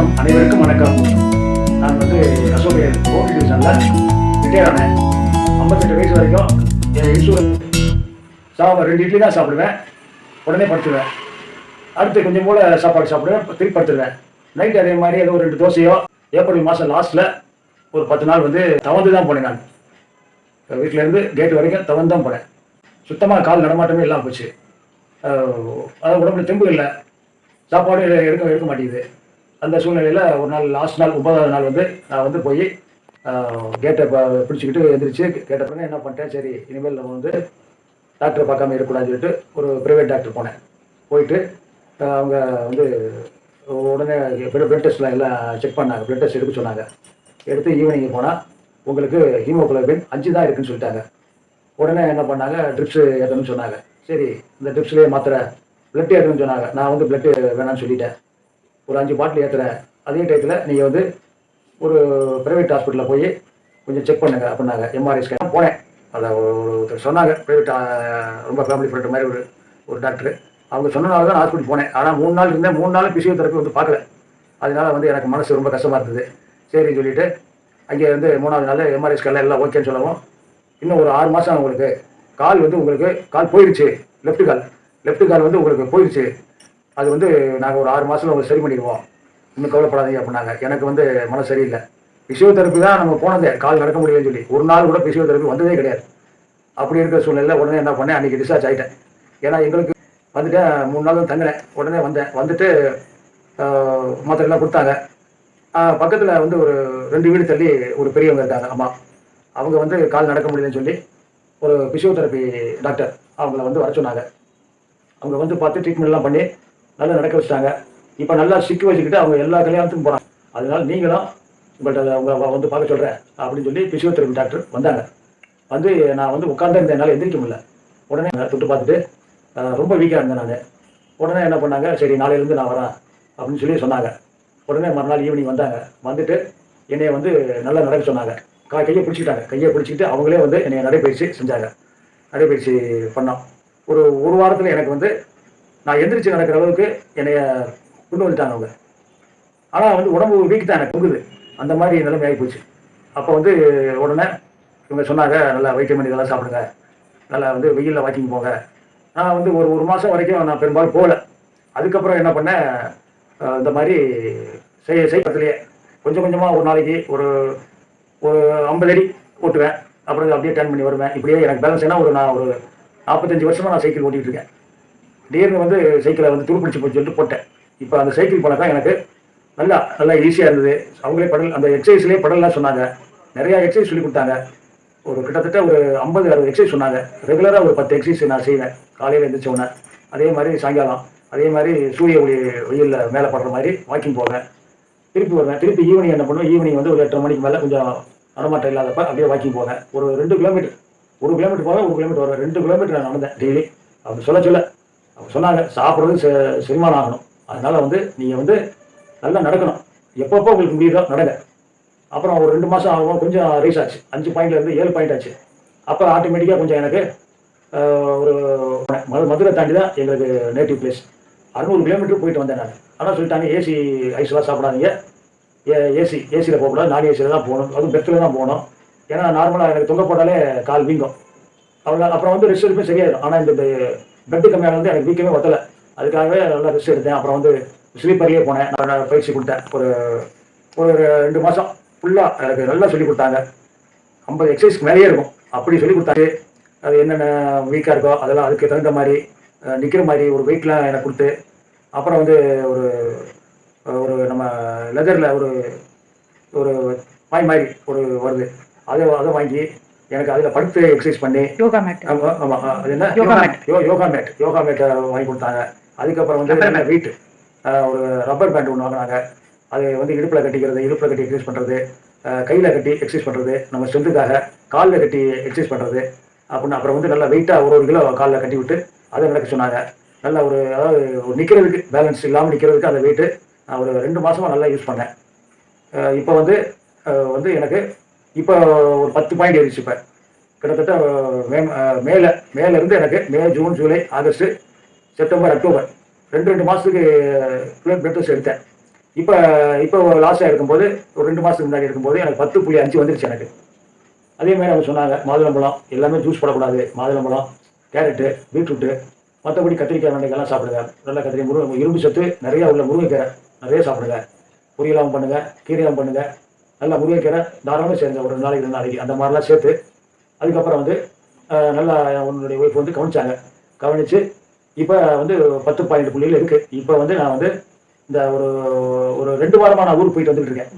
அனைவருக்கும் வணக்கம். நான் அசோகர் ஹோம் டிவிஷனில் ரிட்டையர் ஆனேன். 58 வயசு வரைக்கும் என் இன்சூரன்ஸ் 2 இட்லி தான் சாப்பிடுவேன், உடனே படுத்துவேன். அடுத்து கொஞ்சம் போல சாப்பாடு சாப்பிடுவேன், திருப்பி படுத்துருவேன். நைட் அதே மாதிரி ஏதோ 2 தோசையோ. ஏப்ரல் மாதம் லாஸ்ட்டில் ஒரு 10 நாள் தவந்து தான் போனேன். நான் வீட்டிலேருந்து கேட்டு வரைக்கும் தவந்து தான் போனேன். சுத்தமாக கால் நடமாட்டமே இல்லாமல் போச்சு. அதாவது உடம்புல தெம்பு இல்லை, சாப்பாடு எடுக்க மாட்டேங்குது. அந்த சூழ்நிலையில் ஒரு நாள் லாஸ்ட் நாள் 9வது நாள் நான் போய் கேட்டை பிடிச்சிக்கிட்டு எழுந்திரிச்சு கேட்ட பிறகு என்ன பண்ணிட்டேன், சரி இனிமேல் நம்ம டாக்டரை பார்க்காம இருக்கக்கூடாதுன்னு சொல்லிட்டு ஒரு ப்ரைவேட் டாக்டர் போனேன். போயிட்டு அவங்க உடனே பிளட் டெஸ்ட்லாம் எல்லாம் செக் பண்ணாங்க. பிளட் டெஸ்ட் எடுக்க சொன்னாங்க. எடுத்து ஈவினிங் போனால் உங்களுக்கு ஹீமோகுளோபின் 5 தான் இருக்குன்னு சொல்லிட்டாங்க. உடனே என்ன பண்ணாங்க, ட்ரிப்ஸு ஏற்றணும்னு சொன்னாங்க. சரி இந்த ட்ரிப்ஸ்லேயே மாத்திரை பிளட் ஏற்றணும்னு சொன்னாங்க. நான் பிளட்டு வேணான்னு சொல்லிட்டேன். ஒரு 5 பாட்டில் ஏற்றுறேன். அதே டயத்தில் நீங்கள் ஒரு ப்ரைவேட் ஹாஸ்பிட்டலில் போய் கொஞ்சம் செக் பண்ணுங்க அப்படின்னாங்க. எம்ஆர்ஐ ஸ்கேன் போனேன். அதை ஒருத்தர் சொன்னாங்க, ப்ரைவேட் ரொம்ப ஃபேமிலி ஃப்ரெண்ட் மாதிரி ஒரு டாக்டர். அவங்க சொன்னனால தான் ஹாஸ்பிட்டல் போனேன். ஆனால் 3 நாள் இருந்தேன். 3 நாள் பிசியோதெரப்பி பார்க்கல. அதனால எனக்கு மனசு ரொம்ப கஷ்டமாக இருந்தது. சரின்னு சொல்லிட்டு அங்கே 3வது நாள் எம்ஆர்ஐ ஸ்கேனில் எல்லாம் ஓகேன்னு சொல்லவும், இன்னும் ஒரு 6 மாதம் உங்களுக்கு கால் உங்களுக்கு கால் போயிடுச்சு. லெஃப்ட் கால் உங்களுக்கு போயிடுச்சு. அது நாங்கள் ஒரு 6 மாதத்தில் உங்களுக்கு சரி பண்ணிடுவோம், இன்னும் கவலைப்படாதீங்க அப்படின்னாங்க. எனக்கு மனசு சரியில்லை. பிசியோதெரப்பி தான் நம்ம போனதே, கால் நடக்க முடியலன்னு சொல்லி. ஒரு நாள் கூட பிசியோதெரப்பி வந்ததே கிடையாது. அப்படி இருக்கிற சூழ்நிலையில் உடனே என்ன பண்ணேன், அன்றைக்கி டிஸ்சார்ஜ் ஆகிட்டேன். ஏன்னா எங்களுக்கு வந்துட்டேன். 3 நாள் தங்கினேன். உடனே வந்துட்டு மாத்திரைலாம் கொடுத்தாங்க. பக்கத்தில் ஒரு 2 வீடு தள்ளி ஒரு பெரியவங்க இருக்காங்க, அம்மா. அவங்க கால் நடக்க முடியலன்னு சொல்லி ஒரு பிசியோதெரப்பி டாக்டர் அவங்கள வர சொன்னாங்க. அவங்க பார்த்து ட்ரீட்மெண்ட்லாம் பண்ணி நல்லா நடக்க வச்சுட்டாங்க. இப்போ நல்லா சிக்கி வச்சுக்கிட்டு அவங்க எல்லா கல்யாணத்துக்கும் போகிறாங்க. அதனால நீங்களும் உங்கள்கிட்ட அவங்க பார்க்க சொல்கிறேன் அப்படின்னு சொல்லி பிசியோதெரப்பி டாக்டர் வந்தாங்க. நான் உட்கார்ந்தே இருந்தேன், என்னால் எந்திரிக்க முடியல. உடனே தொட்டு பார்த்துட்டு ரொம்ப வீக்காக இருந்தேன் நான். உடனே என்ன பண்ணாங்க, சரி நாளையிலேருந்து நான் வரேன் அப்படின்னு சொல்லி சொன்னாங்க. உடனே மறுநாள் ஈவினிங் வந்தாங்க. வந்துட்டு என்னைய நல்லா நடக்க சொன்னாங்க. கையை பிடிச்சிக்கிட்டாங்க. கையை பிடிச்சிக்கிட்டு அவங்களே என்னை நடைபயிற்சி செஞ்சாங்க. நடைபயிற்சி பண்ணோம். ஒரு வாரத்தில் எனக்கு நான் எந்திரிச்சு நடக்கிற அளவுக்கு என்னைய கொண்டு வந்துட்டாங்க அவங்க. ஆனால் உடம்பு வீக் தான் எனக்கு தொங்குது. அந்த மாதிரி நிலைமை ஆகி போச்சு. அப்போ உடனே இவங்க சொன்னாங்க, நல்லா வைட்டமின் இதெல்லாம் சாப்பிடுங்க, நல்லா வெயிலில் வாக்கிங் போங்க. நான் ஒரு மாதம் வரைக்கும் நான் பெரும்பாலும் போகல. அதுக்கப்புறம் என்ன பண்ணேன், இந்த மாதிரி செய்யறதுலையே கொஞ்சம் கொஞ்சமாக ஒரு நாளைக்கு ஒரு 50 அடி ஓட்டுவேன். அப்புறம் அப்படியே டர்ன் பண்ணி வருவேன். இப்படியே எனக்கு பேலன்ஸ் ஏன்னா நான் ஒரு 45 வருஷமாக நான் சைக்கிள் ஓட்டிகிட்டு இருக்கேன். திடீர்னு சைக்கிளை துருப்பிடிச்சு போச்சு சொல்லிட்டு போட்டேன். இப்போ அந்த சைக்கிள் போனாக்கா எனக்கு நல்லா ஈஸியாக இருந்தது. அவங்களே அந்த எக்ஸசைஸ்லேயே படலாம் சொன்னாங்க. நிறையா எக்ஸசைஸ் சொல்லி கொடுத்தாங்க. கிட்டத்தட்ட ஒரு 50-60 எக்ஸசைஸ் சொன்னாங்க. ரெகுலராக ஒரு 10 எக்ஸசைஸ் நான் செய்வேன். காலையில் எழுந்திரிச்ச உடனே, அதே மாதிரி சாயங்காலம், அதே மாதிரி சூரிய ஒளி வெயிலில் மேலே படுற மாதிரி வாக்கிங் போவேன். திருப்பி வருவேன். திருப்பி ஈவினிங் என்ன பண்ணுவேன், ஈவினிங் ஒரு 8:30 மணிக்கு மேலே கொஞ்சம் நடமாட்டம் இல்லாதப்ப அப்படியே வாக்கிங் போவேன். ஒரு 2 கிலோமீட்டர், 1 கிலோமீட்டர் போவேன், 1 கிலோமீட்டர் வருவேன். 2 கிலோமீட்டர் நான் நடந்தேன் டெய்லி. அவங்க சொல்ல அவங்க சொன்னாங்க, சாப்பிட்றது செரிமானம் ஆகணும். அதனால் நீங்கள் நல்லா நடக்கணும். எப்பப்போ உங்களுக்கு முடியுதோ நடங்க. அப்புறம் ஒரு 2 மாதம் ஆகும், கொஞ்சம் ரைஸ் ஆச்சு. 5 பாயிண்ட்லேருந்து 7 பாயிண்ட் ஆச்சு. அப்போ ஆட்டோமேட்டிக்காக கொஞ்சம் எனக்கு ஒரு மதுரை தாண்டி தான் எங்களுக்கு நேட்டிவ் பிளேஸ். 600 கிலோமீட்டர் போயிட்டு வந்தேன் நான். ஆனால் சொல்லிட்டாங்க, ஏசி ஐஸ்லாம் சாப்பிடாதீங்க, ஏசியில் போகக்கூடாது, நான் ஏசியில் தான் போகணும், அதுவும் பெத்தில் தான் போகணும். ஏன்னா நார்மலாக எனக்கு தொங்க போட்டாலே கால் வீங்கும். அப்புறம் ரெஸ்ட் எடுப்பேன், சரியாயிடும். ஆனால் இந்த பெட்டு கம்மியான எனக்கு வீக்கமே ஒத்தலை. அதுக்காகவே நல்லா ரெஸ்ட் எடுத்தேன். அப்புறம் ஸ்லீப்பர்லேயே போனேன். நான் பயிற்சி கொடுத்தேன். ஒரு 2 மாதம் ஃபுல்லாக எனக்கு நல்லா சொல்லிக் கொடுத்தாங்க. 50 எக்ஸசைஸ்க்கு மேலேயே இருக்கும். அப்படி சொல்லி கொடுத்தாரு. அது என்னென்ன வீக்காக இருக்கோ அதெல்லாம் அதுக்கு தகுந்த மாதிரி நிற்கிற மாதிரி ஒரு வெயிட்லாம் எனக்கு கொடுத்து, அப்புறம் ஒரு நம்ம லெதரில் ஒரு பாய் மாதிரி வருது, அதை வாங்கி எனக்கு அதில் படுத்து எக்ஸசைஸ் பண்ணி யோகா மேட். ஆமாம், அது என்ன யோகா மேட்டை வாங்கி கொடுத்தாங்க. அதுக்கப்புறம் வெயிட் ஒரு ரப்பர் பேண்ட் ஒன்று வாங்கினாங்க. அது இடுப்பில் கட்டி எக்ஸசைஸ் பண்ணுறது, கையில் கட்டி எக்ஸசைஸ் பண்ணுறது, நம்ம ஸ்ட்ரென்த்துக்காக காலில் கட்டி எக்ஸசைஸ் பண்ணுறது அப்படின்னு. அப்புறம் நல்லா வெயிட்டாக ஒரு கிலோ காலில் கட்டி விட்டு அதை நடக்க சொன்னாங்க. நல்லா அதாவது நிற்கிறதுக்கு பேலன்ஸ் இல்லாமல் நிற்கிறதுக்கு அந்த வெயிட்டு நான் ஒரு 2 மாதமாக நல்லா யூஸ் பண்ணேன். இப்போ எனக்கு இப்போ ஒரு 10 பாயிண்ட் ஏறிச்சு. இப்போ கிட்டத்தட்ட மேலேருந்து எனக்கு May, June, July, August, September, October 2 மாதத்துக்கு பிளட் டெஸ்ட் எடுத்தேன். இப்போ இப்போ லாஸ்ட்டாக இருக்கும்போது ஒரு 2 மாதத்துக்கு முன்னாடி இருக்கும்போது எனக்கு 10.5 வந்துருச்சு எனக்கு. அதே மாதிரி அவங்க சொன்னாங்க மாதுளம்பழம் எல்லாமே ஜூஸ் போடக்கூடாது, மாதுளம்பழம், கேரட்டு, பீட்ரூட்டு, மற்றபடி கத்திரிக்காய் வெண்டைக்காய்லாம் சாப்பிடுங்க. நல்லா கத்திரிக்காய் இரும்பு சத்து நிறையா உள்ள முருங்கைக்கீரை நிறைய சாப்பிடுங்க. பொரியலாகவும் பண்ணுங்க, கீரையாகவும் பண்ணுங்க. நல்லா முருங்கைக்கீரை தாராளமாக சேர்ந்த ஒரு நாளைக்கு 2 நாளைக்கு அந்த மாதிரிலாம் சேர்த்து அதுக்கப்புறம் வந்து நல்லா உன்னுடைய ஒய்ஃப் வந்து கவனிச்சாங்க. கவனித்து இப்போ வந்து 10 புள்ளிகள் இருக்குது. இப்போ வந்து நான் வந்து இந்த ஒரு ஒரு 2 வாரமாக நான் ஊருக்கு போயிட்டு வந்துட்டு இருக்கேன்.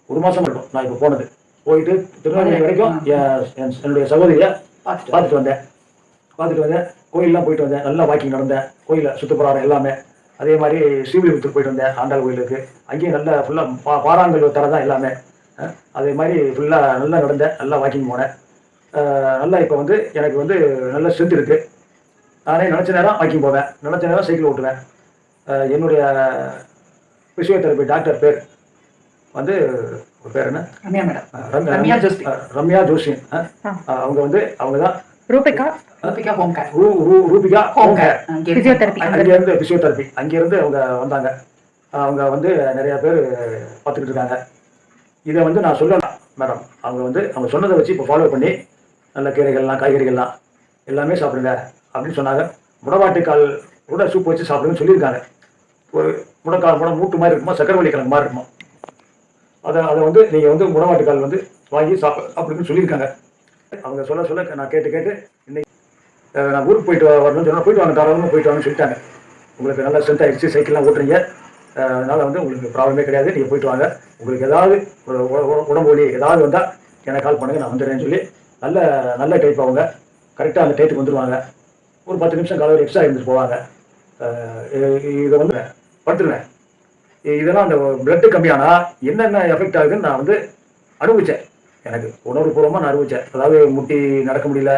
1 மாதம் மட்டும் நான் இப்போ போனது. போயிட்டு திருநெல்வேலி வரைக்கும் என்னுடைய சகோதரியை பார்த்துட்டு வந்தேன். கோயிலெலாம் போயிட்டு வந்தேன். நல்லா வாக்கிங் நடந்தேன். கோயிலில் சுற்றுப்புறம் எல்லாமே. அதே மாதிரி ஸ்ரீவில்லிபுத்தூர் போயிட்டு வந்தேன். ஆண்டாள் கோயிலுக்கு அங்கேயும் நல்லா ஃபுல்லாக பாறாங்கல் தர தான் எல்லாமே. அதே மாதிரி ஃபுல்லாக நல்லா நடந்தேன். நல்லா வாக்கிங் போனேன். நல்லா இப்போ வந்து எனக்கு வந்து நல்ல ஸ்ட்ரென்த் இருக்குது. நானே நினச்ச நேரம் வாக்கிங் போவேன், நினச்ச நேரம் சைக்கிள் ஓட்டுவேன். என்னுடைய பிசியோதெரபி டாக்டர் பேர் வந்து ஒரு பேர் என்ன? ரம்யா மேடம். ரம்யா ஜோஷி. அவங்க வந்து அவங்க தான் ரூபிகா ஹோம் கேர் அங்கேருந்து பிசியோதெரபி அங்கேருந்து அவங்க வந்தாங்க. அவங்க வந்து நிறையா பேர் பார்த்துக்கிட்டு இருக்காங்க. இதை வந்து நான் சொல்லலாம் மேடம். அவங்க வந்து அவங்க சொன்னதை வச்சு இப்போ ஃபாலோ பண்ணி நல்ல கீரைகள்லாம் காய்கறிகள்லாம் எல்லாமே சாப்பிடுங்க அப்படின்னு சொன்னாங்க. முடவாட்டுக்கால் கூட சூப் வச்சு சாப்பிடுங்கன்னு சொல்லியிருக்காங்க. ஒரு முடக்கால் மூட்டு மாதிரி இருக்குமா, சக்கரவள்ளி கிழங்கு மாதிரி இருக்குமா, அதை வந்து நீங்கள் வந்து முடவாட்டுக்கால் வந்து வாங்கி அப்படின்னு சொல்லியிருக்காங்க. அவங்க சொல்ல நான் கேட்டு இன்னைக்கு நான் ஊருக்கு போயிட்டு வரணும்னு சொன்னால் போயிட்டு வாங்க, தாராளமாக போயிட்டு வாங்கன்னு சொல்லிட்டாங்க. உங்களுக்கு நல்லா ஸ்ட்ரென்த் ஆகிடுச்சு, சைக்கிள்லாம் ஓட்டுறீங்க, அதனால் வந்து உங்களுக்கு ப்ராப்ளமே கிடையாது, நீங்கள் போயிட்டு வாங்க. உங்களுக்கு ஏதாவது உடம்பு வலி ஏதாவது வந்தால் எனக்கு கால் பண்ணுங்கள், நான் வந்துடுறேன்னு சொல்லி நல்ல டைப் அவங்க கரெக்டாக அந்த டைத்துக்கு வந்துடுவாங்க. ஒரு 10 நிமிஷம் காலையில் எக்ஸ்ட்ரா இருந்துட்டு போவாங்க. இதை வந்து படுத்துருவேன். இதெல்லாம் அந்த பிளட்டு கம்மியானால் என்னென்ன எஃபெக்ட் ஆகுதுன்னு நான் வந்து அனுபவித்தேன். எனக்கு உணர்வுபூர்வமாக நான் அனுபவித்தேன். அதாவது முட்டி நடக்க முடியல,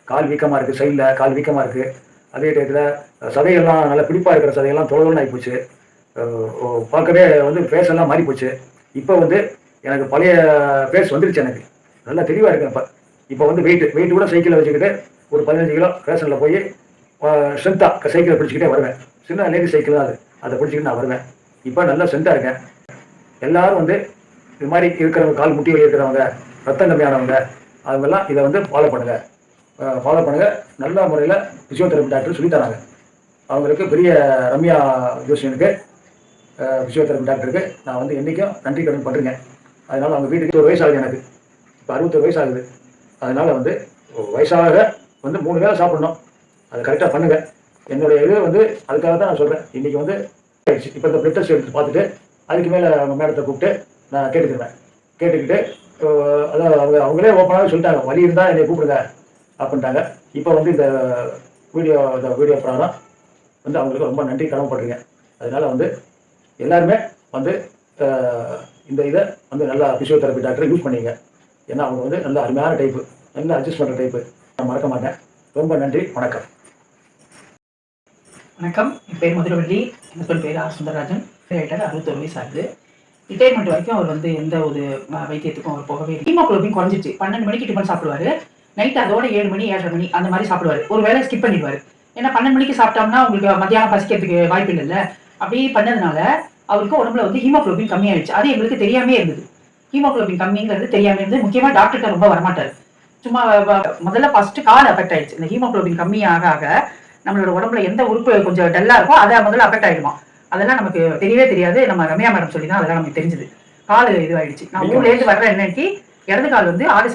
கால் வீக்கமாக இருக்குது, சைடில் கால் வீக்கமாக இருக்குது. அதே டயத்தில் சதையெல்லாம் நல்லா பிடிப்பாக இருக்கிற சதையெல்லாம் தொலைன்னு ஆகிப்போச்சு. பார்க்கவே வந்து ஃபேஸ் எல்லாம் மாறி போச்சு. இப்போ வந்து எனக்கு பழைய ஃபேஸ் வந்துருச்சு. எனக்கு நல்லா தெளிவாக இருக்கேன். இப்போ வந்து வெயிட் கூட சைக்கிளை வச்சுக்கிட்டு ஒரு 15 கிலோ ரேஷனில் போய் ஸ்ட்ரென்த்தாக சைக்கிளை பிடிச்சிக்கிட்டே வருவேன். சின்ன லேடி சைக்கிள் தான் அதை பிடிச்சிக்கிட்டு நான் வருவேன். இப்போ நல்லா ஸ்ட்ரென்த்தாக இருக்கேன். எல்லோரும் வந்து இது மாதிரி இருக்கிறவங்க, கால் முட்டி வலி இருக்கிறவங்க, ரத்தம் கம்மியானவங்க, அவங்கெல்லாம் இதை வந்து ஃபாலோ பண்ணுங்கள். நல்ல முறையில் பிசியோதெரபி டாக்டர் சொல்லித்தராங்க. அவங்களுக்கு பெரிய ரம்யா ஜோஷியனுக்கு பிசியோதெரபி டாக்டருக்கு நான் வந்து என்றைக்கும் நன்றி கடன் பண்ணுறேங்க. அதனால் அவங்க வீட்டுக்கு 1 வயசு ஆகுது. எனக்கு இப்போ 61 வயசு ஆகுது. அதனால் வந்து வயசாக வந்து 3 வேளை சாப்பிடணும். அதை கரெக்டாக பண்ணுங்கள். என்னுடைய இது வந்து அதுக்காக தான் நான் சொல்கிறேன். இன்றைக்கி வந்து இப்போ இந்த பிளட் டெஸ்ட் எடுத்து பார்த்துட்டு அதுக்கு மேலே அவங்க மேடத்தை கூப்பிட்டு நான் கேட்டுக்கிட்டு அதான் அவங்களே ஓப்பனாகவே சொல்லிட்டாங்க, வலி இருந்தால் என்னை கூப்பிடுங்க அப்படின்ட்டாங்க. இப்போ வந்து இந்த வீடியோ ப்ரோக்ராம் வந்து அவங்களுக்கு ரொம்ப நன்றி கடமைப்படுறீங்க. அதனால் வந்து எல்லாருமே வந்து இந்த இதை வந்து நல்லா பிசியோதெரபி டாக்டரை யூஸ் பண்ணிங்க. ஏன்னா அவங்க வந்து நல்ல அருமையான டைப்பு, நல்ல அட்ஜஸ்ட் பண்ணுற டைப்பு. நான் மறக்க மாட்டேன். ரொம்ப நன்றி. வணக்கம். என் பேர் மதுரவள்ளி. எங்கள் பேர் ஆர் சுந்தரராஜன். ரிட்டையர்ட் 61 வயசு ஆகுது. ரிட்டையர்மெண்ட் வரைக்கும் அவர் வந்து எந்த ஒரு வைத்தியத்துக்கும் அவர் போகவே இல்லை. ஹீமோகுளோபின் குறைஞ்சிச்சு. 12 மணிக்கு டிஃபன் சாப்பிடுவார். நைட்டு அதோட 7 மணி 7:30 மணி அந்த மாதிரி சாப்பிடுவார். ஒரு வேளை ஸ்கிப் பண்ணிடுவார். ஏன்னா 12 மணிக்கு சாப்பிட்டோம்னா உங்களுக்கு மத்தியானம் பசிக்கிறதுக்கு வாய்ப்பு இல்லைல்ல. அப்படி பண்ணதுனால அவருக்கு உடம்புல வந்து ஹீமோகுளோபின் கம்மியாயிடுச்சு. அது எங்களுக்கு தெரியாமே இருந்தது. ஹீமோகுளோபின் கம்மிங்கிறது தெரியாம இருந்து முக்கியமாக டாக்டர்கிட்ட ரொம்ப வரமாட்டார். சும்மா முதல்ல ஃபர்ஸ்ட் கால் அஃபெக்ட் ஆயிடுச்சு. இந்த ஹீமோகுளோபின் கம்மியாக நம்மளோட உடம்புல எந்த உறுப்பு கொஞ்சம் டல்லா இருக்கோ அதை முதல்ல அஃபெக்ட் ஆயிடுமா. அதெல்லாம் நமக்கு தெரியவே தெரியாது. நம்ம ரம்யா மேடம் சொல்லி தான் அதெல்லாம் நமக்கு தெரிஞ்சது. கால் இதுவாயிடுச்சு. நான் ஊர்லேருந்து வர்ற என்னைக்கு இடது கால் வந்து ஆடு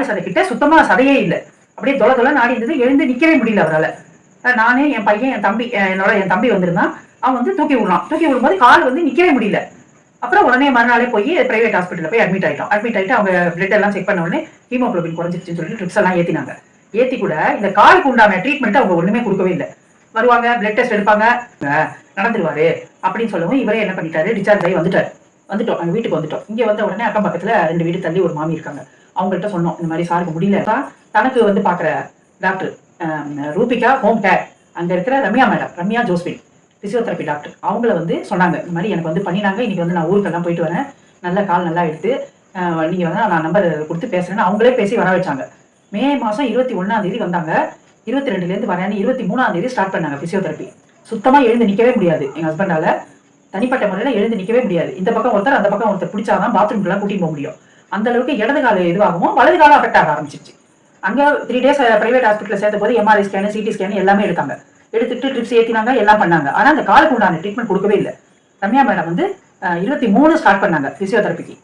சதை கிட்ட சுத்தமா சதையே இல்லை. அப்படியே தொலை நாடி இருந்தது. எழுந்து நிக்கவே முடியல அவரால். நானே என் பையன் என் தம்பி வந்திருந்தான். அவன் வந்து தூக்கி விடும்போது கால் வந்து நிக்கவே முடியல. அப்புறம் உடனே மறுநாளே போய் பிரைவேட் ஹாஸ்பிட்டலில் போய் அட்மிட் ஆகிட்டு அவங்க பிளட் எல்லாம் செக் பண்ண உடனே ஹீமோகுளோபின் குறைஞ்சிருச்சுன்னு சொல்லிட்டு ட்ரிப்ஸ் எல்லாம் ஏற்றி கூட இந்த காலுக்கு உண்டான ட்ரீட்மெண்ட் அவங்க ஒன்றுமே கொடுக்கவே இல்லை. வருவாங்க, பிளட் டெஸ்ட் எடுப்பாங்க, நடந்துருவாரு அப்படின்னு சொல்லவும் இவரே என்ன பண்ணிட்டாரு, டிஸ்சார்ஜ் ஆகி வந்துட்டோம். எங்கள் வீட்டுக்கு வந்துட்டோம். இங்கே வந்த உடனே அக்கம் பக்கத்தில் 2 வீடு தள்ளி ஒரு மாமி இருக்காங்க. அவங்கள்ட்ட சொன்னோம், இந்த மாதிரி சாருக்கு முடியல. தனக்கு வந்து பார்க்குற டாக்டர் ரூபிகா ஹோம் கேர் அங்கே இருக்கிற ரம்யா ஜோஸ்பின் பிசியோதெரபி டாக்டர் அவங்கள வந்து சொன்னாங்க, இந்த மாதிரி எனக்கு வந்து பண்ணினாங்க. இன்னைக்கு வந்து நான் ஊருக்கெல்லாம் போயிட்டு வரேன், நல்ல கால் நல்லா எடுத்து நீங்கள் வந்து நான் நம்பர் கொடுத்து பேசுகிறேன்னு அவங்களே பேசி வர வச்சாங்க. மே மாதம் 21ஆம் தேதி வந்தாங்க. 22லேருந்து வரேன்னு 23ஆம் தேதி ஸ்டார்ட் பண்ணாங்க பிசியோதெரபி. சுத்தமாக எழுந்து நிற்கவே முடியாது எங்கள் ஹஸ்பண்டால். தனிப்பட்ட முறையில் எழுந்து நிற்கவே முடியாது. இந்த பக்கம் ஒருத்தர் அந்த பக்கம் ஒருத்தர் பிடிச்சாதான் பாத்ரூம்க்குலாம் கூட்டிட்டு போக முடியும். அந்த அளவுக்கு இடது கால இதுவாகவும் வலது காலம் அஃபெக்ட் ஆக ஆரம்பிச்சிருச்சு. அங்க 3 days பிரைவேட் ஹாஸ்பிட்டல் சேர்த்த போது எம்ஆர்ஐ ஸ்கேன், சிடி ஸ்கேன் எல்லாமே எடுத்தாங்க. எடுத்துட்டு ட்ரிப்ஸ் ஏற்றினாங்க, எல்லாம் பண்ணாங்க. ஆனா அந்த காலுக்கு உண்டான ட்ரீட்மெண்ட் கொடுக்கவே இல்லை. ரம்யா மேடம் வந்து 23 ஸ்டார்ட் பண்ணாங்க பிசியோதெரபிக்கு.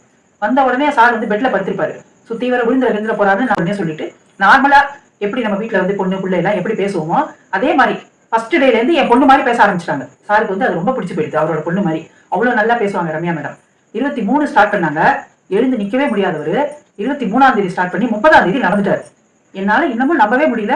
வந்த உடனே சார் வந்து பெட்ல படுத்திருப்பாரு. சுத்தி வர விழுந்துற போறாருன்னு நான் உடனே சொல்லிட்டு நார்மலா எப்படி நம்ம வீட்டுல வந்து பொண்ணு பிள்ளை எல்லாம் எப்படி பேசுவோமோ அதே மாதிரி ஃபர்ஸ்ட் டேல இருந்து என் பொண்ணு மாதிரி பேச ஆரம்பிச்சிட்டாங்க. சாருக்கு வந்து அது ரொம்ப பிடிச்சி போயிடுது. அவரோட பொண்ணு மாதிரி அவ்வளவு நல்லா பேசுவாங்க ரம்யா மேடம். 23 ஸ்டார்ட் பண்ணாங்க. எழுந்து நிக்கவே முடியாதவரு 23ஆம் தேதி ஸ்டார்ட் பண்ணி 30ஆம் தேதி நடந்துட்டாரு. என்னால இன்னமும் நம்பவே முடியல.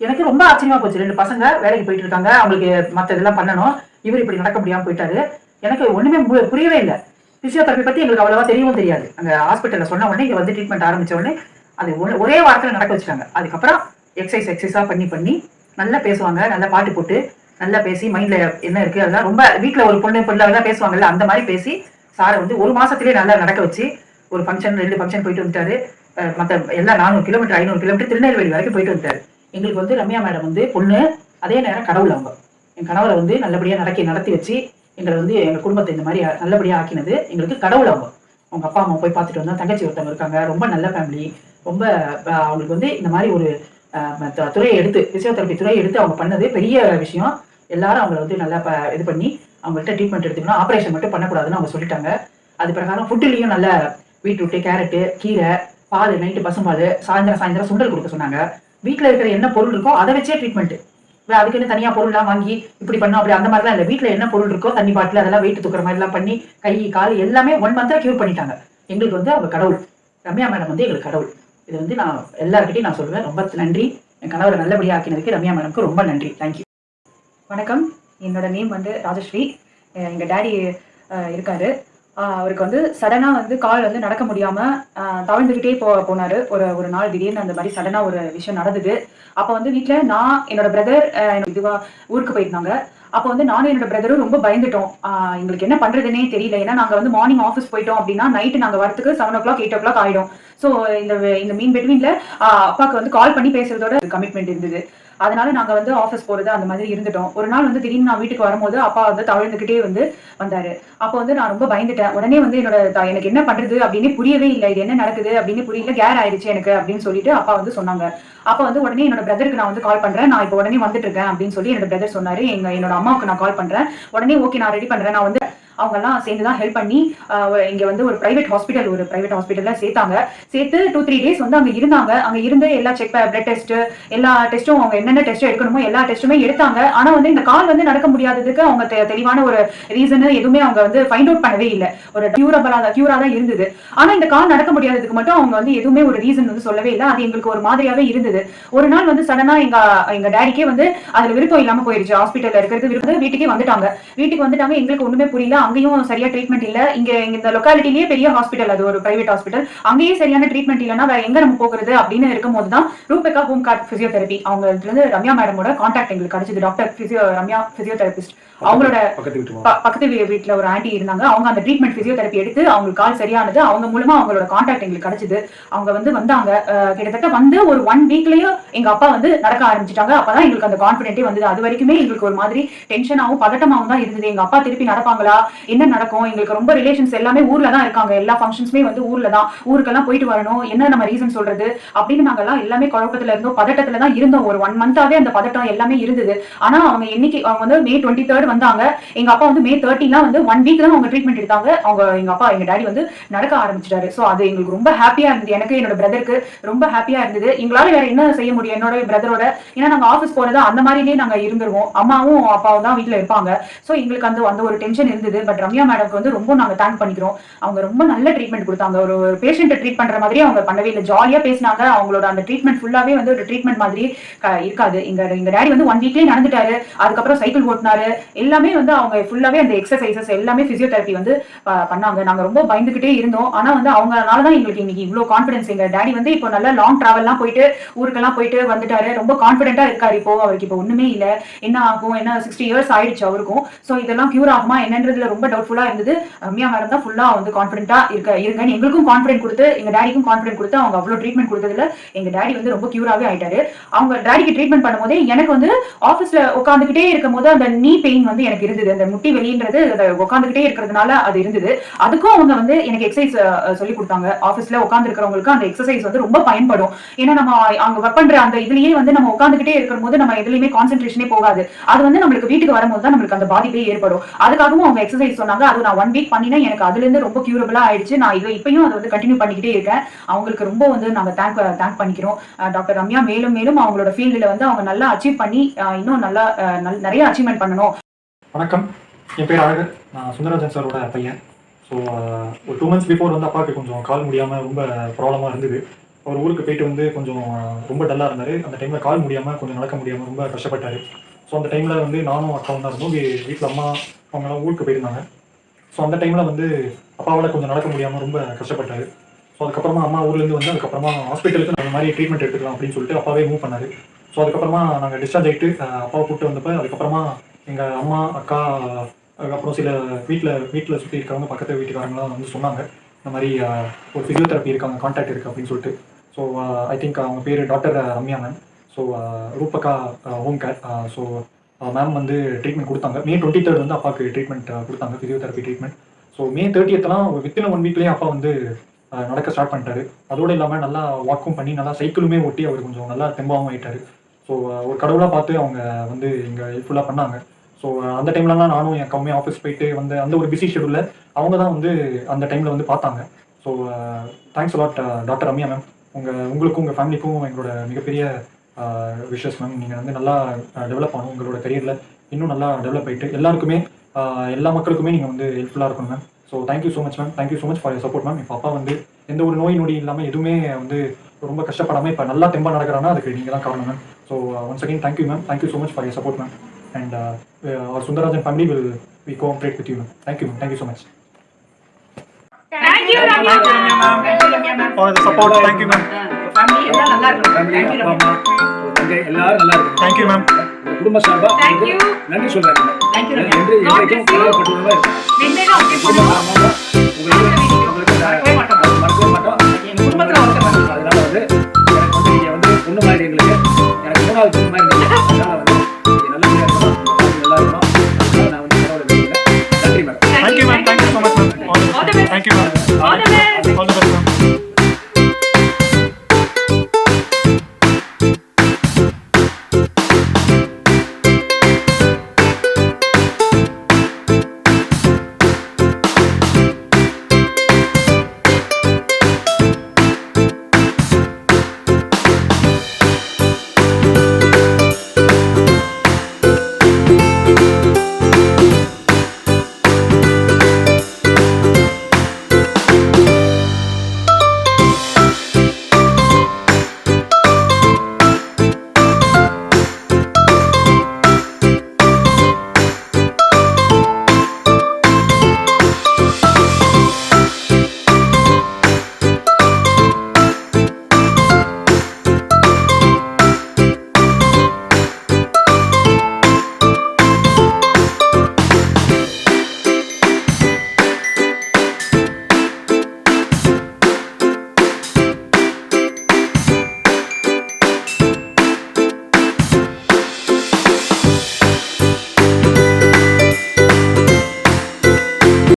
எனக்கு ரொம்ப ஆச்சரியமா போச்சு. 2 பசங்க வேலைக்கு போயிட்டு இருக்காங்க, அவங்களுக்கு மத்த இதெல்லாம் பண்ணணும், இவர் இப்படி நடக்க முடியாம போயிட்டாரு. எனக்கு ஒண்ணுமே புரியவே இல்லை. பிசியோதெரபி பத்தி எங்களுக்கு அவ்வளவா தெரியவும் தெரியாது. அங்க ஹாஸ்பிட்டல்ல சொன்ன உடனே இங்க வந்து ட்ரீட்மெண்ட் ஆரம்பிச்ச உடனே அது ஒரே வாரத்துல நடக்க வச்சுட்டாங்க. அதுக்கப்புறம் எக்ஸசைஸா பண்ணி நல்லா பேசுவாங்க, நல்லா பாட்டு போட்டு நல்லா பேசி மைண்ட்ல என்ன இருக்கு அதெல்லாம் ரொம்ப வீட்டுல ஒரு பொண்ணு பேசுவாங்கல்ல அந்த மாதிரி பேசி சாரை வந்து 1 மாசத்திலேயே நல்லா நடக்க வச்சு ஒரு ஃபங்க்ஷன் 2 ஃபங்க்ஷன் போயிட்டு வந்துட்டாரு. மற்ற எல்லாம் 400 கிலோமீட்டர் 500 கிலோமீட்டர் திருநெல்வேலி வரைக்கும் போயிட்டு வந்துட்டாரு. எங்களுக்கு வந்து ரம்யா மேடம் வந்து பொண்ணு, அதே நேரம் கடவுள். அவங்க என் கணவரை வந்து நல்லபடியா நடத்தி வச்சு எங்களை வந்து எங்க குடும்பத்தை இந்த மாதிரி நல்லபடியா ஆக்கினது எங்களுக்கு கடவுள். அவங்க அப்பா அம்மா போய் பார்த்துட்டு வந்தா, தங்கச்சி ஒருத்தவங்க இருக்காங்க, ரொம்ப நல்ல ஃபேமிலி. ரொம்ப அவங்களுக்கு வந்து இந்த மாதிரி ஒரு துறையை எடுத்து பிசியோதெரபி துறையை எடுத்து அவங்க பண்ணது பெரிய விஷயம். எல்லாரும் அவங்களை வந்து நல்லா இது பண்ணி அவங்கள்ட்ட ட்ரீட்மெண்ட் எடுத்துக்கணும், ஆப்ரேஷன் மட்டும் பண்ணக்கூடாதுன்னு அவங்க சொல்லிட்டாங்க. அது பிரகாரம் ஃபுட்டுலையும் நல்ல பீட்ரூட்டு, கேரட்டு, கீரை, பால், நைட்டு பசும்பால், சாயந்தரம் சுண்டல் கொடுக்க சொன்னாங்க. வீட்டில் இருக்கிற என்ன பொருள் இருக்கோ அதை வச்சே ட்ரீட்மெண்ட். அதுக்குன்னு தனியா பொருள்லாம் வாங்கி இப்படி பண்ணோம் அப்படி அந்த மாதிரிலாம் இல்லை. வீட்டில் என்ன பொருள் இருக்கோ தண்ணி பாட்டில் அதெல்லாம் வெயிட் தூக்குற மாதிரிலாம் பண்ணி கை கால் எல்லாமே 1 மந்த்ல கியூர் பண்ணிட்டாங்க. எங்களுக்கு வந்து அவங்க கடவுள். ரம்யா மேடம் வந்து எங்களுக்கு கடவுள். இது வந்து நான் எல்லாருக்கிட்டையும் நான் சொல்லுவேன். ரொம்ப நன்றி. என் கணவரை நல்லபடியாக ஆக்கினதுக்கு ரம்யா மேடம்க்கு ரொம்ப நன்றி. தேங்க்யூ. வணக்கம். என்னோட நேம் வந்து ராஜஸ்ரீ. எங்கள் டேடி இருக்காரு. அவருக்கு வந்து சடனாக வந்து கால் வந்து நடக்க முடியாமல் தவழ்ந்துக்கிட்டே போனார். ஒரு நாள் திடீர்னு அந்த மாதிரி சடனாக ஒரு விஷயம் நடந்தது. அப்போ வந்து வீட்டில் நான், என்னோட பிரதர் இதுவாக ஊருக்கு போயிருந்தாங்க. அப்போ வந்து நானும் என்னோட பிரதரும் ரொம்ப பயந்துட்டோம். எங்களுக்கு என்ன பண்ணுறதுனே தெரியல. ஏன்னா நாங்கள் வந்து மார்னிங் ஆஃபீஸ் போயிட்டோம் அப்படின்னா நைட்டு நாங்கள் வரத்துக்கு 7 o'clock 8 o'clock ஆகிடும். ஸோ இந்த மீன் பிட்வீனில் அப்பாவுக்கு வந்து கால் பண்ணி பேசுறதோட கமிட்மெண்ட் இருந்தது. அதனால நாங்க வந்து ஆஃபீஸ் போறது அந்த மாதிரி இருந்துட்டோம். ஒரு நாள் வந்து திடீர்னு நான் வீட்டுக்கு வரும்போது அப்பா வந்து தவழ்ந்துகிட்டே வந்து வந்தாரு. அப்போ வந்து நான் ரொம்ப பயந்துட்டேன். உடனே வந்து எனக்கு என்ன பண்றது அப்படின்னு புரியவே இல்லை. இது என்ன நடக்குது அப்படின்னு புரியல. கேர் ஆயிடுச்சு எனக்கு அப்படின்னு சொல்லிட்டு அப்பா வந்து சொன்னாங்க. அப்ப வந்து உடனே என்னோட பிரதருக்கு நான் வந்து கால் பண்றேன். நான் இப்போ உடனே வந்துட்டு இருக்கேன் அப்படின்னு சொல்லி என்னோட பிரதர் சொன்னாரு. என்னோட அம்மாவுக்கு நான் கால் பண்றேன். உடனே ஓகே நான் ரெடி பண்றேன். நான் வந்து அவங்க எல்லாம் சேர்ந்துதான் ஹெல்ப் பண்ணி இங்க வந்து ஒரு பிரைவேட் ஹாஸ்பிட்டல்ல சேர்த்தாங்க. சேர்த்து 2-3 days வந்து அங்க இருந்தாங்க. அங்க இருந்து எல்லா பிளட் டெஸ்ட், எல்லா டெஸ்ட்டும் அவங்க என்னென்ன டெஸ்ட் எடுக்கணுமோ எல்லா டெஸ்ட்டுமே எடுத்தாங்க. ஆனா வந்து இந்த கால் வந்து நடக்க முடியாததுக்கு அவங்க தெளிவான ஒரு ரீசன் எதுவுமே அவங்க வந்து ஃபைண்ட் அவுட் பண்ணவே இல்லை. ஒரு கியூரா தான் இருந்தது. ஆனா இந்த கால் நடக்க முடியாததுக்கு மட்டும் அவங்க வந்து எதுவுமே ஒரு ரீசன் வந்து சொல்லவே இல்லை. அது எங்களுக்கு ஒரு மாதிரியாவே இருந்தது. ஒரு நாள் வந்து சடனா எங்க டேடிக்கே வந்து அதுல விருப்பம் இல்லாம போயிருச்சு. ஹாஸ்பிட்டல்ல இருக்கிறது வீட்டுக்கே வந்துட்டாங்க. எங்களுக்கு ஒண்ணுமே புரியல. அங்கேயும் சரியா ட்ரீட்மெண்ட் இல்ல. இங்க இந்த லொக்காலிட்டிலேயே பெரிய ஹாஸ்பிட்டல், அது ஒரு பிரைவேட் ஹாஸ்பிட்டல். அங்கேயே சரியான ட்ரீட்மெண்ட் இல்லைன்னா வேற எங்க நம்ம போகிறது அப்படின்னு இருக்கும்போது தான் ரூபேகா ஹோம் கார்ட் பிசியோதெரபி அவங்க இருந்து ரம்யா மேடமோட கான்டாக்ட் எங்களுக்கு கிடைச்சது. Doctor Ramya physiotherapist. அவங்களோட பக்கத்து வீட்டுல ஒரு ஆண்டி இருந்தாங்க. அவங்க அந்த ட்ரீட்மெண்ட் பிசியோதெரபி எடுத்து அவங்களுக்கு கால் சரியானது. அவங்க மூலமா அவங்களோட கான்டாக்ட் எங்களுக்கு கிடைச்சது. அவங்க வந்து வந்தாங்க. கிட்டத்தட்ட வந்து ஒரு 1 weekலயும் எங்க அப்பா வந்து நடக்க ஆரம்பிச்சிட்டாங்க. அப்பதான் எங்களுக்கு அந்த கான்பிடென்ட்டே வந்தது. அது வரைக்குமே எங்களுக்கு ஒரு மாதிரி டென்ஷனாகவும் பதட்டமாகவும் தான் இருந்தது. எங்க அப்பா திருப்பி நடப்பாங்களா, என்ன நடக்கும், எங்களுக்கு ரொம்ப ரிலேஷன்ஸ் எல்லாமே ஊர்ல தான் இருக்காங்க. எல்லா ஃபங்க்ஷன்ஸுமே வந்து ஊர்ல தான். ஊருக்கெல்லாம் போயிட்டு வரணும், என்ன நம்ம ரீசன் சொல்றது அப்படின்னு நாங்க எல்லாம் எல்லாமே குழப்பத்துல இருந்தோம், பதட்டத்துல தான் இருந்தோம். ஒரு 1 month-ஆவே அந்த பதட்டம் எல்லாமே இருந்தது. ஆனா அவங்க வந்து May 23rd வந்தாங்க. எங்க அப்பா வந்து May 30 வந்து 1 week தான் அவங்க ட்ரீட்மெண்ட் எடுத்தாங்க. எங்க டாடி வந்து நடக்க ஆரம்பிச்சிட்டாரு. சோ அது எங்களுக்கு ரொம்ப ஹாப்பியா இருந்தது. எனக்கு என்னோட பிரதருக்கு ரொம்ப ஹாப்பியா இருந்தது. எங்களால வேற என்ன செய்ய முடியும் என்னோட பிரதரோட. ஏன்னா நாங்க ஆஃபீஸ் போறது அந்த மாதிரிலேயே நாங்க இருந்துருவோம். அம்மாவும் அப்பாவும் தான் வீட்டுல இருப்பாங்க. சோ எங்களுக்கு அந்த ஒரு டென்ஷன் இருந்தது. பட் ரம்யா மேடம்க்கு வந்து ரொம்ப நாங்க தேங்க் பண்ணிக்கிறோம். அவங்க ரொம்ப நல்ல ட்ரீட்மெண்ட் கொடுத்தாங்க. ஒரு பேஷண்ட்டை ட்ரீட் பண்ற மாதிரி அவங்க பண்ணவே இல்லை. ஜாலியா பேசினாங்க. அவங்களோட அந்த ட்ரீட்மெண்ட் ஃபுல்லாவே வந்து ஒரு ட்ரீட்மெண்ட் மாதிரி இருக்காது. எங்க டாடி வந்து 1 weekலயே நடந்துட்டாரு. அதுக்கப்புறம் சைக்கிள் ஓட்டினாரு. எல்லாமே வந்து அவங்க ஃபுல்லாவே அந்த எக்ஸசைசஸ் எல்லாமே பிசியோதெரபி வந்து பண்ணாங்க. நாங்க ரொம்ப பயந்துகிட்டே இருந்தோம். ஆனா வந்து அவங்கனாலதான் எங்களுக்கு இன்னைக்கு இவ்வளவு கான்பிடன்ஸ். எங்க டாடி வந்து இப்போ நல்ல லாங் டிராவல்லாம் போயிட்டு ஊருக்கெல்லாம் போயிட்டு வந்துட்டாரு. ரொம்ப கான்பிடென்ட்டா இருக்காரு. இப்போ அவருக்கு இப்போ ஒண்ணுமே இல்லை, என்ன ஆகும், என்ன 60 years ஆயிடுச்சு அவருக்கும். சோ இதெல்லாம் கியூர் ஆகுமா என்னன்றதுல ரொம்ப டவுட்ஃபுல்லா இருந்தது. ரம்யா மேடம் தான் ஃபுல்லா வந்து கான்ஃபிடென்ட்டா இருங்கன்னு எங்களுக்கும் கான்ஃபிடென்ட் கொடுத்து எங்க டாடிக்கும் கான்ஃபிடென்ட் கொடுத்து அவங்க அவ்வளவு ட்ரீட்மெண்ட் கொடுத்ததுல எங்க டாடி வந்து ரொம்ப கியூராவே ஆயிட்டாரு. அவங்க டாடிக்கு ட்ரீட்மெண்ட் பண்ணும்போதே எனக்கு வந்து ஆபீஸ்ல உட்காந்துக்கிட்டே இருக்கும் போது அந்த நீ பெயின் வந்து எனக்கு இருந்தது. அந்த முட்டி வெளின்றது உட்காந்துக்கிட்டே இருக்கிறதுனால அது இருந்தது. அதுக்கும் அவங்க வந்து எனக்கு எக்ஸசைஸ் சொல்லி கொடுத்தாங்க. ஆபீஸ்ல உட்கார்ந்து இருக்கிறவங்களுக்கு அந்த எக்ஸசைஸ் வந்து ரொம்ப பயன்படும். ஏன்னா நம்ம அங்க ஒர்க் பண்ற அந்த இதுலயே வந்து நம்ம உட்காந்துக்கிட்டே இருக்கும்போது நம்ம எதுலயுமே கான்சென்ட்ரேஷனே போகாது. அது வந்து நம்மளுக்கு வீட்டுக்கு வரும்போது தான் நம்மளுக்கு அந்த பாதிப்பே ஏற்படும். அதுக்காகவும் அவங்க எக்ஸசைஸ் சொன்னாங்க. அது நான் 1 வீக் பண்ணினேன். எனக்கு அதுல இருந்து ரொம்ப கியூரபிளா ஆயிடுச்சு. நான் இப்பயும் அதை வந்து கண்டினியூ பண்ணிக்கிட்டே இருக்கேன். அவங்களுக்கு ரொம்ப வந்து நாங்க தேங்க் பண்ணிக்கிறோம். டாக்டர் ரம்யா மேலும் மேலும் அவங்களோட ஃபீல்டுல வந்து அவங்க நல்லா அச்சீவ் பண்ணி இன்னும் நல்லா நிறைய அச்சீவ்மெண்ட் பண்ணணும். வணக்கம், என் பேர் அழகர். நான் சுந்தரராஜன் சாரோட பையன். ஸோ ஒரு 2 months பிஃபோர் வந்து அப்பாவுக்கு கொஞ்சம் கால் முடியாமல் ரொம்ப ப்ராப்ளமாக இருந்தது. அவர் ஊருக்கு போயிட்டு வந்து கொஞ்சம் ரொம்ப டல்லாக இருந்தார். அந்த டைமில் கால் முடியாமல் கொஞ்சம் நடக்க முடியாமல் ரொம்ப கஷ்டப்பட்டார். ஸோ அந்த டைமில் வந்து நானும் அக்காவும் தான் இருந்தோம். வீட்டில் அம்மா அவங்களாம் ஊருக்கு போயிருந்தாங்க. ஸோ அந்த டைமில் வந்து அப்பாவால் கொஞ்சம் நடக்க முடியாமல் ரொம்ப கஷ்டப்பட்டார். ஸோ அதுக்கப்புறமா அம்மா ஊர்லேருந்து வந்து அதுக்கப்புறமா ஹாஸ்பிட்டலுக்கு அந்த மாதிரி ட்ரீட்மெண்ட் எடுத்துக்கலாம் அப்படின்னு சொல்லிட்டு அப்பாவே மூவ் பண்ணார். ஸோ அதுக்கப்புறமா நாங்கள் டிஸ்சார்ஜ் ஆகிட்டு அப்பாவை கூப்பிட்டு வந்தப்போ அதுக்கப்புறமா எங்கள் அம்மா அக்கா அதுக்கப்புறம் சில வீட்டில் சுற்றி இருக்கிறவங்க பக்கத்து வீட்டுக்காரங்களாம் வந்து சொன்னாங்க இந்த மாதிரி ஒரு ஃபிசியோதெரப்பி இருக்காங்க, கான்டாக்ட் இருக்குது அப்படின்னு சொல்லிட்டு. ஸோ ஐ திங்க் அவங்க பேர் doctor Ramya ma'am. So Rupaka home care. So ma'am வந்து ட்ரீட்மெண்ட் கொடுத்தாங்க. May 23rd வந்து அப்பாவுக்கு ட்ரீட்மெண்ட் கொடுத்தாங்க, physiotherapy treatment. So May 30th within 1 வீக்லேயே அப்பா வந்து நடக்க ஸ்டார்ட் பண்ணிட்டாரு. அதோடு இல்லாமல் நல்லா வாக்கும் பண்ணி நல்லா சைக்கிளுமே ஓட்டி அவர் கொஞ்சம் நல்லா தெம்பாகவும் ஆகிட்டார். ஸோ ஒரு கடவுளாக பார்த்து அவங்க வந்து இங்கே ஹெல்ப்ஃபுல்லாக பண்ணாங்க. ஸோ அந்த டைம்லலாம் நானும் என் கம்மியாக ஆஃபீஸ் போயிட்டு வந்து அந்த ஒரு பிஸி ஷெடியூலில் அவங்க தான் வந்து அந்த டைமில் வந்து பார்த்தாங்க. So thanks a lot doctor Ramya ma'am. உங்களுக்கும் உங்கள் ஃபேமிலிக்கும் எங்களோட மிகப்பெரிய விஷஸ் மேம். நீங்கள் வந்து நல்லா டெவலப் ஆகணும், உங்களோட கரியரில் இன்னும் நல்லா டெவலப் ஆகிட்டு எல்லாருக்குமே எல்லா மக்களுக்குமே நீங்கள் வந்து ஹெல்ப்ஃபுல்லாக இருக்கணும் ma'am. So thank you so much ma'am. Thank you so much for your support ma'am. இப்போ அப்பா வந்து எந்த ஒரு நோய் நொடி இல்லாமல் எதுவுமே வந்து ரொம்ப கஷ்டப்படாமல் இப்போ நல்லா தெம்பாக நடக்கிறான்னா அதுக்கு நீங்கள் தான் காரணம் ma'am. So once again thank you ma'am. Thank you so much for your support ma'am. And our Sundararajan family will cooperate with you. Thank you, ma'am. Thank you so much. Thank you Ramya ma'am. Thank you Ramya ma'am For the support. Thank you, ma'am. Family எல்லாம் நல்லா இருக்கணும். Thank you Ramya. எல்லாரும் நல்லா இருக்கணும். Thank you, ma'am. குடும்ப சார்பா Thank you. நன்றி சொல்றேன். Thank you Ramya. என்றைக்கும் கடவுள் பட்டுள்ளவர். வெண்ணையில ஓகே பண்ணுங்க. உங்க